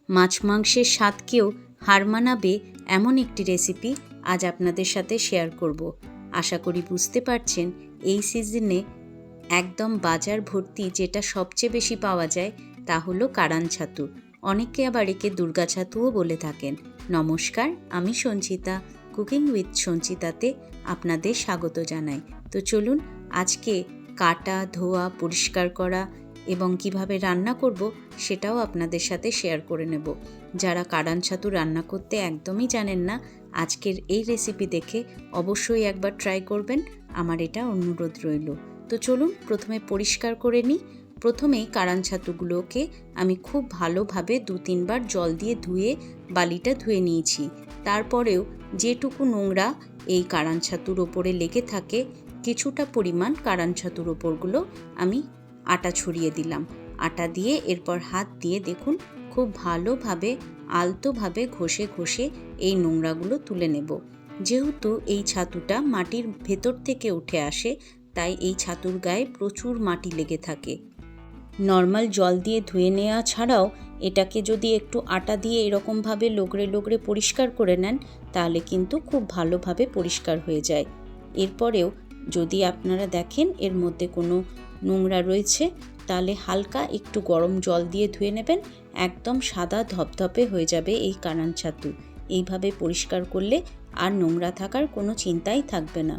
মাছ মাংসের স্বাদকেও হার মানাবে এমন একটি রেসিপি আজ আপনাদের সাথে শেয়ার করব। আশা করি বুঝতে পারছেন, এই সিজনে একদম বাজার ভর্তি যেটা সবচেয়ে বেশি পাওয়া যায় তা হলো কারান ছাতু। অনেকে আবার একে দুর্গা ছাতুও বলে থাকেন। নমস্কার, আমি সঞ্চিতা, কুকিং উইথ সঞ্চিতাতে আপনাদের স্বাগত জানাই। তো চলুন আজকে কাটা, ধোয়া, পরিষ্কার করা এবং কিভাবে রান্না করব সেটাও আপনাদের সাথে শেয়ার করে নেব। যারা কারান ছাতু রান্না করতে একদমই জানেন না, আজকের এই রেসিপি দেখে অবশ্যই একবার ট্রাই করবেন, আমার এটা অনুরোধ রইল। তো চলুন প্রথমে পরিষ্কার করে নিই। প্রথমেই কারান ছাতুগুলোকে আমি খুব ভালোভাবে 2-3 বার জল দিয়ে ধুয়ে বালিটা ধুয়ে নিয়েছি। তারপরেও যেটুকু নোংরা এই কারান ছাতুর ওপরে লেগে থাকে, কিছুটা পরিমাণ কারান ছাতুর ওপরগুলো আমি আটা ছড়িয়ে দিলাম। আটা দিয়ে এরপর হাত দিয়ে দেখুন খুব ভালোভাবে আলতোভাবে ঘষে ঘষে এই নোংরাগুলো তুলে নেব। যেহেতু এই ছাতুটা মাটির ভেতর থেকে উঠে আসে, তাই এই ছাতুর গায়ে প্রচুর মাটি লেগে থাকে। নর্মাল জল দিয়ে ধুয়ে নেওয়া ছাড়াও এটাকে যদি একটু আটা দিয়ে এরকমভাবে লগড়ে লগড়ে পরিষ্কার করে নেন, তাহলে কিন্তু খুব ভালোভাবে পরিষ্কার হয়ে যায়। এরপরেও যদি আপনারা দেখেন এর মধ্যে কোনো নোংরা রয়েছে, তাহলে হালকা একটু গরম জল দিয়ে ধুয়ে নেবেন, একদম সাদা ধপধপে হয়ে যাবে এই কারান ছাতু। এইভাবে পরিষ্কার করলে আর নোংরা থাকার কোনো চিন্তাই থাকবে না।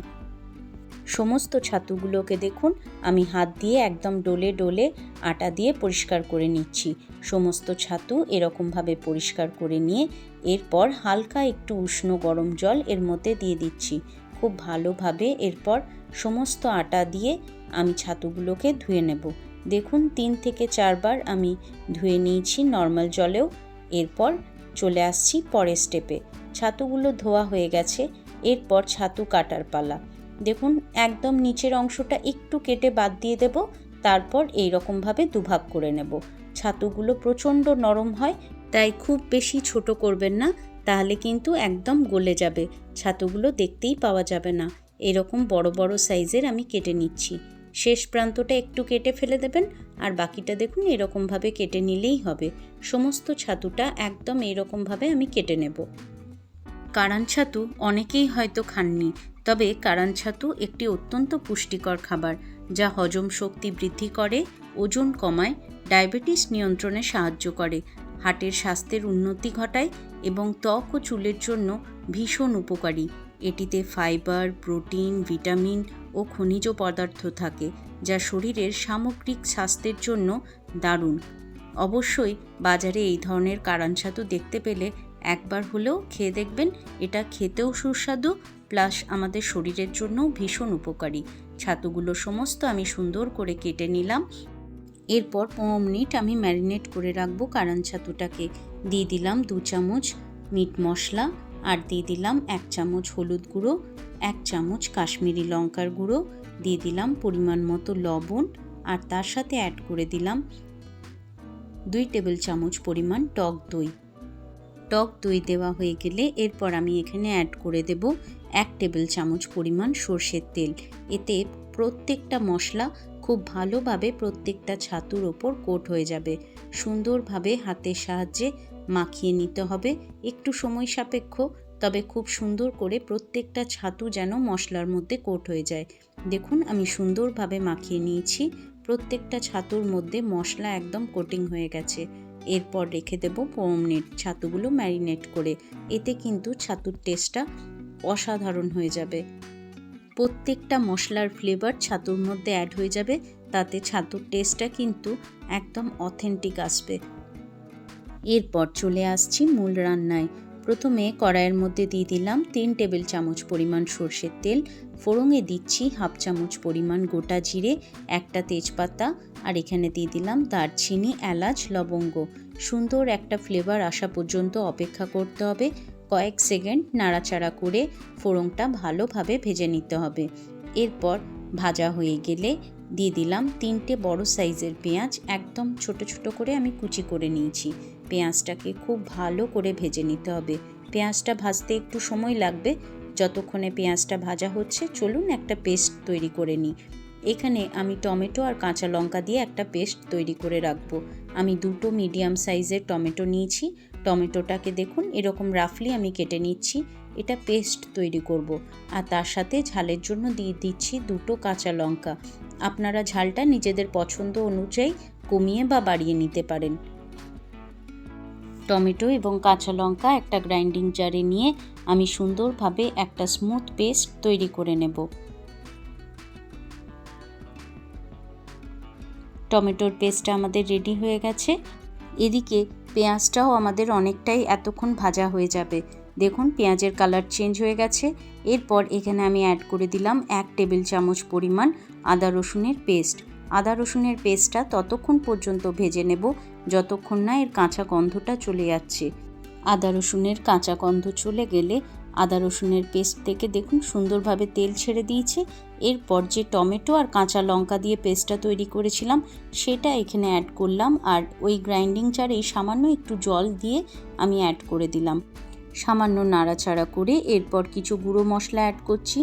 সমস্ত ছাতুগুলোকে দেখুন আমি হাত দিয়ে একদম ডলে ডলে আটা দিয়ে পরিষ্কার করে নিচ্ছি। সমস্ত ছাতু এরকমভাবে পরিষ্কার করে নিয়ে এরপর হালকা একটু উষ্ণ গরম জল এর মধ্যে দিয়ে দিচ্ছি। খুব ভালোভাবে এরপর সমস্ত আটা দিয়ে আমি ছাতুগুলোকে ধুয়ে নেব। দেখুন 3 থেকে 4 বার আমি ধুয়ে নিয়েছি নর্মাল জলেও। এরপর চলে আসছি পরের স্টেপে। ছাতুগুলো ধোয়া হয়ে গেছে, এরপর ছাতু কাটার পালা। দেখুন একদম নিচের অংশটা একটু কেটে বাদ দিয়ে দেব, তারপর এই রকমভাবে দুভাগ করে নেব। ছাতুগুলো প্রচণ্ড নরম হয়, তাই খুব বেশি ছোট করবেন না, তাহলে কিন্তু একদম গলে যাবে, ছাতুগুলো দেখতেই পাওয়া যাবে না। এরকম বড় বড় সাইজের আমি কেটে নিচ্ছি। শেষ প্রান্তটা একটু কেটে ফেলে দেবেন, আর বাকিটা দেখুন এরকমভাবে কেটে নিলেই হবে। সমস্ত ছাতুটা একদম এরকমভাবে আমি কেটে নেব। কারান ছাতু অনেকেই হয়তো খাননি, তবে কারান ছাতু একটি অত্যন্ত পুষ্টিকর খাবার, যা হজম শক্তি বৃদ্ধি করে, ওজন কমায়, ডায়াবেটিস নিয়ন্ত্রণে সাহায্য করে, হার্টের স্বাস্থ্যের উন্নতি ঘটায় এবং ত্বক ও চুলের জন্য ভীষণ উপকারী। এটিতে ফাইবার, প্রোটিন, ভিটামিন ও খনিজ পদার্থ থাকে, যা শরীরের সামগ্রিক স্বাস্থ্যের জন্য দারুণ। অবশ্যই বাজারে এই ধরনের কারান ছাতু দেখতে পেলে একবার হলেও খেয়ে দেখবেন। এটা খেতেও সুস্বাদু, প্লাস আমাদের শরীরের জন্য ভীষণ উপকারী। ছাতুগুলো সমস্ত আমি সুন্দর করে কেটে নিলাম। এরপর 15 মিনিট আমি ম্যারিনেট করে রাখবো কারান ছাতুটাকে। দিয়ে দিলাম 2 চামচ মিট মশলা, আর দিয়ে দিলাম 1 চামচ হলুদ গুঁড়ো, 1 চামচ কাশ্মীরি লঙ্কার গুঁড়ো, দিয়ে দিলাম পরিমাণ মতো লবণ, আর তার সাথে অ্যাড করে দিলাম 2 টেবিল চামচ পরিমাণ টক দই। টক দই দেওয়া হয়ে গেলে এরপর আমি এখানে অ্যাড করে দেব 1 টেবিল চামচ পরিমাণ সরষের তেল। এতে প্রত্যেকটা মশলা খুব ভালোভাবে প্রত্যেকটা ছাতুর ওপর কোট হয়ে যাবে। সুন্দরভাবে হাতের সাহায্যে মাখিয়ে নিতে হবে, একটু সময় সাপেক্ষ, তবে খুব সুন্দর করে প্রত্যেকটা ছাতু যেন মশলার মধ্যে কোট হয়ে যায়। দেখুন আমি সুন্দরভাবে মাখিয়ে নিয়েছি, প্রত্যেকটা ছাতুর মধ্যে মশলা একদম কোটিং হয়ে গেছে। এরপর রেখে দেব 15 মিনিট ছাতুগুলো ম্যারিনেট করে। এতে কিন্তু ছাতুর টেস্টটা অসাধারণ হয়ে যাবে। প্রত্যেকটা মশলার ফ্লেভার ছাতুর মধ্যে অ্যাড হয়ে যাবে, তাতে ছাতুর টেস্টটা কিন্তু একদম অথেন্টিক আসবে। এরপর চলে আসছি মূল রান্নায়। প্রথমে কড়াইয়ের মধ্যে দিয়ে দিলাম 3 টেবিল চামচ পরিমাণ সরষের তেল। ফোড়নে দিচ্ছি 1/2 চামচ পরিমাণ গোটা জিরে, একটা তেজপাতা, আর এখানে দিয়ে দিলাম দারচিনি, এলাচ, লবঙ্গ। সুন্দর একটা ফ্লেভার আসা পর্যন্ত অপেক্ষা করতে হবে। কয়েক সেকেন্ড নাড়াচাড়া করে ফোড়নটা ভালোভাবে ভেজে নিতে হবে। এরপর ভাজা হয়ে গেলে দিয়ে দিলাম 3টে বড় সাইজের পেঁয়াজ, একদম ছোট ছোট করে আমি কুচি করে নিয়েছি। পেঁয়াজটাকে খুব ভালো করে ভেজে নিতে হবে। পেঁয়াজটা ভাজতে একটু সময় লাগবে। যতক্ষণে পেঁয়াজটা ভাজা হচ্ছে, চলুন একটা পেস্ট তৈরি করে নিই। এখানে আমি টমেটো আর কাঁচা লঙ্কা দিয়ে একটা পেস্ট তৈরি করে রাখবো। আমি দুটো মিডিয়াম সাইজের টমেটো নিয়েছি। টমেটোটাকে দেখুন এরকম রাফলি আমি কেটে নিচ্ছি। এটা পেস্ট তৈরি করব। আর তার সাথে ঝালের জন্য দিয়ে দিচ্ছি দুটো কাঁচা লঙ্কা। আপনারা ঝালটা নিজেদের পছন্দ অনুযায়ী কমিয়ে বা বাড়িয়ে নিতে পারেন। টমেটো এবং কাঁচা লঙ্কা একটা গ্রাইন্ডিং জারে নিয়ে আমি সুন্দরভাবে একটা স্মুথ পেস্ট তৈরি করে নেব। টমেটোর পেস্টটা আমাদের রেডি হয়ে গেছে। এদিকে পেঁয়াজটাও আমাদের অনেকটাই এতক্ষণ ভাজা হয়ে যাবে। দেখুন পেঁয়াজের কালার চেঞ্জ হয়ে গেছে। এরপর এখানে আমি অ্যাড করে দিলাম 1 টেবিল চামচ পরিমাণ আদা রসুনের পেস্ট। আদা রসুনের পেস্টটা ততক্ষণ পর্যন্ত ভেজে নেব যতক্ষণ না এর কাঁচা গন্ধটা চলে যাচ্ছে। আদা রসুনের কাঁচা গন্ধ চলে গেলে আদা রসুনের পেস্ট থেকে দেখুন সুন্দরভাবে তেল ছেড়ে দিয়েছে। এরপর যে টমেটো আর কাঁচা লঙ্কা দিয়ে পেস্টটা তৈরি করেছিলাম সেটা এখানে অ্যাড করলাম। আর ওই গ্রাইন্ডিং জারেই সামান্য একটু জল দিয়ে আমি অ্যাড করে দিলাম। সামান্য নাড়াচাড়া করে এরপর কিছু গুঁড়ো মশলা অ্যাড করছি।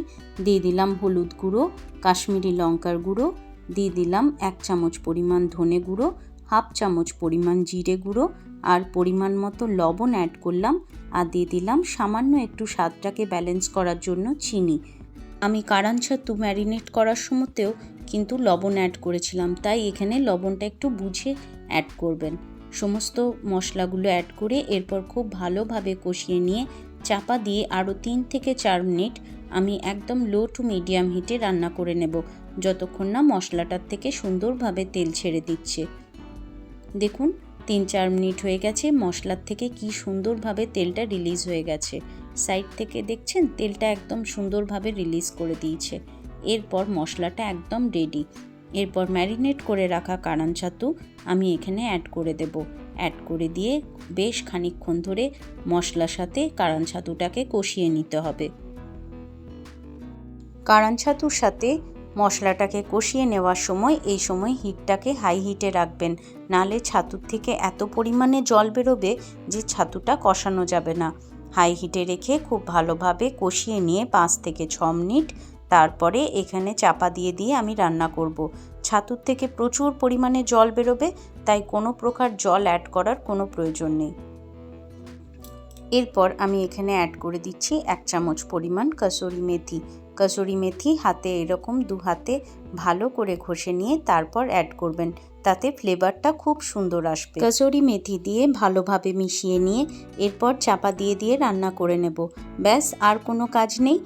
দিয়ে দিলাম হলুদ গুঁড়ো, কাশ্মীরি লঙ্কার গুঁড়ো, দিয়ে দিলাম 1 চামচ পরিমাণ ধনে গুঁড়ো, 1/2 চামচ পরিমাণ জিরে গুঁড়ো আর পরিমাণ মতো লবণ অ্যাড করলাম। আর দিয়ে দিলাম সামান্য একটু স্বাদটাকে ব্যালেন্স করার জন্য চিনি। আমি কারান ছাতু ম্যারিনেট করার সময়তেও কিন্তু লবণ অ্যাড করেছিলাম, তাই এখানে লবণটা একটু বুঝে অ্যাড করবেন। সমস্ত মশলাগুলো অ্যাড করে এরপর খুব ভালোভাবে কষিয়ে নিয়ে চাপা দিয়ে আরও 3 থেকে 4 মিনিট আমি একদম লো টু মিডিয়াম হিটে রান্না করে নেব, যতক্ষণ না মশলাটার থেকে সুন্দরভাবে তেল ছেড়ে দিচ্ছে। দেখুন 3-4 মিনিট হয়ে গেছে, মশলার থেকে কি সুন্দরভাবে তেলটা রিলিজ হয়ে গেছে। সাইড থেকে দেখছেন তেলটা একদম সুন্দরভাবে রিলিজ করে দিয়েছে। এরপর মশলাটা একদম রেডি। এরপর ম্যারিনেট করে রাখা কারান ছাতু আমি এখানে অ্যাড করে দেব। অ্যাড করে দিয়ে বেশ খানিকক্ষণ ধরে মশলার সাথে কারান ছাতুটাকে কষিয়ে নিতে হবে। কারান ছাতুর সাথে মশলাটাকে কষিয়ে নেওয়ার সময় এই সময় হিটটাকে হাই হিটে রাখবেন, নাহলে ছাতুর থেকে এত পরিমাণে জল বেরোবে যে ছাতুটা কষানো যাবে না। হাই হিটে রেখে খুব ভালোভাবে কষিয়ে নিয়ে 5 থেকে 6 মিনিট তারপরে এখানে চাপা দিয়ে আমি রান্না করব। ছাতুর থেকে প্রচুর পরিমাণে জল বেরোবে, তাই কোনো প্রকার জল অ্যাড করার কোনো প্রয়োজন নেই। এরপর আমি এখানে অ্যাড করে দিচ্ছি 1 চামচ পরিমাণ কসুরি মেথি। কসুরি মেথি হাতে এরকম 2 হাতে ভালো করে ঘষে নিয়ে তারপর অ্যাড করবেন, তাতে ফ্লেভারটা খুব সুন্দর আসবে। কসুরি মেথি দিয়ে ভালোভাবে মিশিয়ে নিয়ে এরপর চাপা দিয়ে রান্না করে নেব। ব্যাস, আর কোনো কাজ নেই।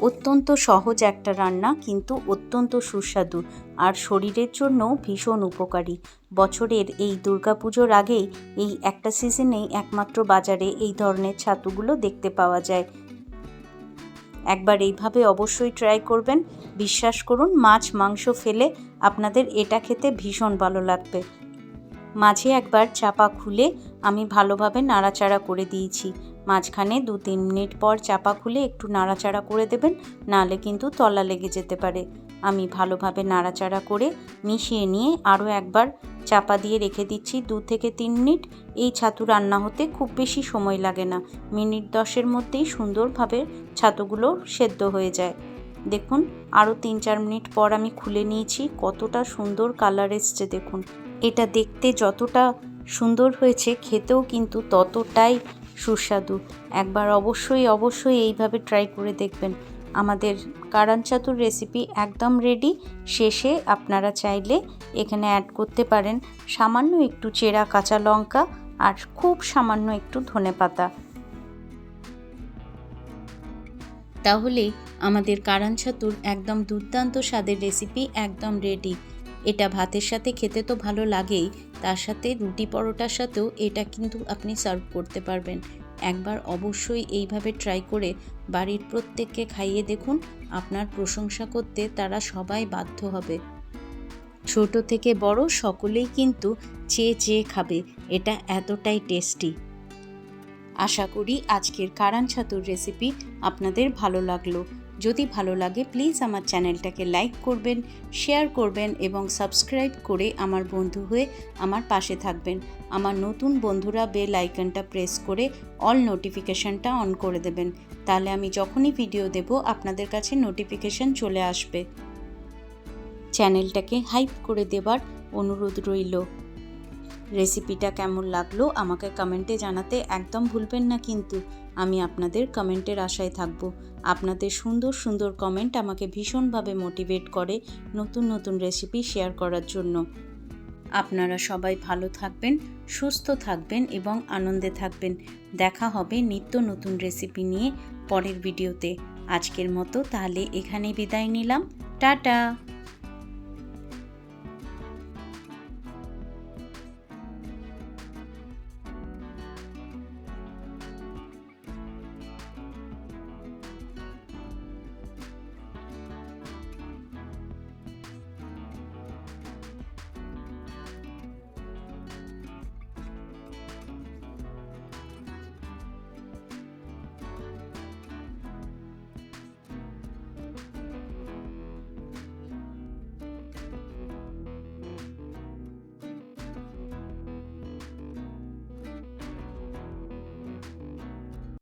অত্যন্ত সহজ একটা রান্না, কিন্তু অত্যন্ত সুস্বাদু আর শরীরের জন্য ভীষণ উপকারী। বছরের এই দুর্গাপুজোর আগেই এই একটা সিজনেই একমাত্র বাজারে এই ধরনের ছাতুগুলো দেখতে পাওয়া যায়। একবার এইভাবে অবশ্যই ট্রাই করবেন। বিশ্বাস করুন, মাছ মাংস ফেলে আপনাদের এটা খেতে ভীষণ ভালো লাগবে। মাঝে একবার চাপা খুলে আমি ভালোভাবে নাড়াচাড়া করে দিয়েছি। মাঝখানে 2-3 মিনিট পর চাপা খুলে একটু নাড়াচাড়া করে দেবেন, নাহলে কিন্তু তলা লেগে যেতে পারে। আমি ভালোভাবে নাড়াচাড়া করে মিশিয়ে নিয়ে আরও একবার চাপা দিয়ে রেখে দিচ্ছি 2 থেকে 3 মিনিট। এই ছাতু রান্না হতে খুব বেশি সময় লাগে না, মিনিট 10-এর মধ্যেই সুন্দরভাবে ছাতুগুলো সেদ্ধ হয়ে যায়। দেখুন আরও 3-4 মিনিট পর আমি খুলে নিয়েছি, কতটা সুন্দর কালার এসছে দেখুন। এটা দেখতে যতটা সুন্দর হয়েছে খেতেও কিন্তু ততটাই সুস্বাদু। একবার অবশ্যই এইভাবে ট্রাই করে দেখবেন। আমাদের কারান ছাতুর রেসিপি একদম রেডি। শেষে আপনারা চাইলে এখানে অ্যাড করতে পারেন সামান্য একটু চেরা কাঁচা লঙ্কা আর খুব সামান্য একটু ধনেপাতা। তাহলেই আমাদের কারান ছাতুর একদম দুর্দান্ত স্বাদের রেসিপি একদম রেডি। এটা ভাতের সাথে খেতে তো ভালো লাগেই, তার সাথে রুটি পরোটার সাথেও এটা কিন্তু আপনি সার্ভ করতে পারবেন। একবার অবশ্যই এইভাবে ট্রাই করে বাড়ির প্রত্যেককে খাইয়ে দেখুন, আপনার প্রশংসা করতে তারা সবাই বাধ্য হবে। ছোট থেকে বড় সকলেই কিন্তু চেয়ে খাবে, এটা এতটাই টেস্টি। আশা করি আজকের কারান ছাতুর রেসিপি আপনাদের ভালো লাগলো। যদি ভালো লাগে প্লিজ আমার চ্যানেলটাকে লাইক করবেন, শেয়ার করবেন এবং সাবস্ক্রাইব করে আমার বন্ধু হয়ে আমার পাশে থাকবেন। আমার নতুন বন্ধুরা বেল আইকনটা প্রেস করে অল নোটিফিকেশনটা অন করে দেবেন, তাহলে আমি যখনই ভিডিও দেব আপনাদের কাছে নোটিফিকেশন চলে আসবে। চ্যানেলটাকে হাইপ করে দেবার অনুরোধ রইল। রেসিপিটা কেমন লাগলো আমাকে কমেন্টে জানাতে একদম ভুলবেন না কিন্তু। আমি আপনাদের কমেন্টের আশায় থাকব। আপনাদের সুন্দর সুন্দর কমেন্ট আমাকে ভীষণভাবে মোটিভেট করে নতুন নতুন রেসিপি শেয়ার করার জন্য। আপনারা সবাই ভালো থাকবেন, সুস্থ থাকবেন এবং আনন্দে থাকবেন। দেখা হবে নিত্য নতুন রেসিপি নিয়ে পরের ভিডিওতে। আজকের মতো তাহলে এখানেই বিদায় নিলাম। টাটা।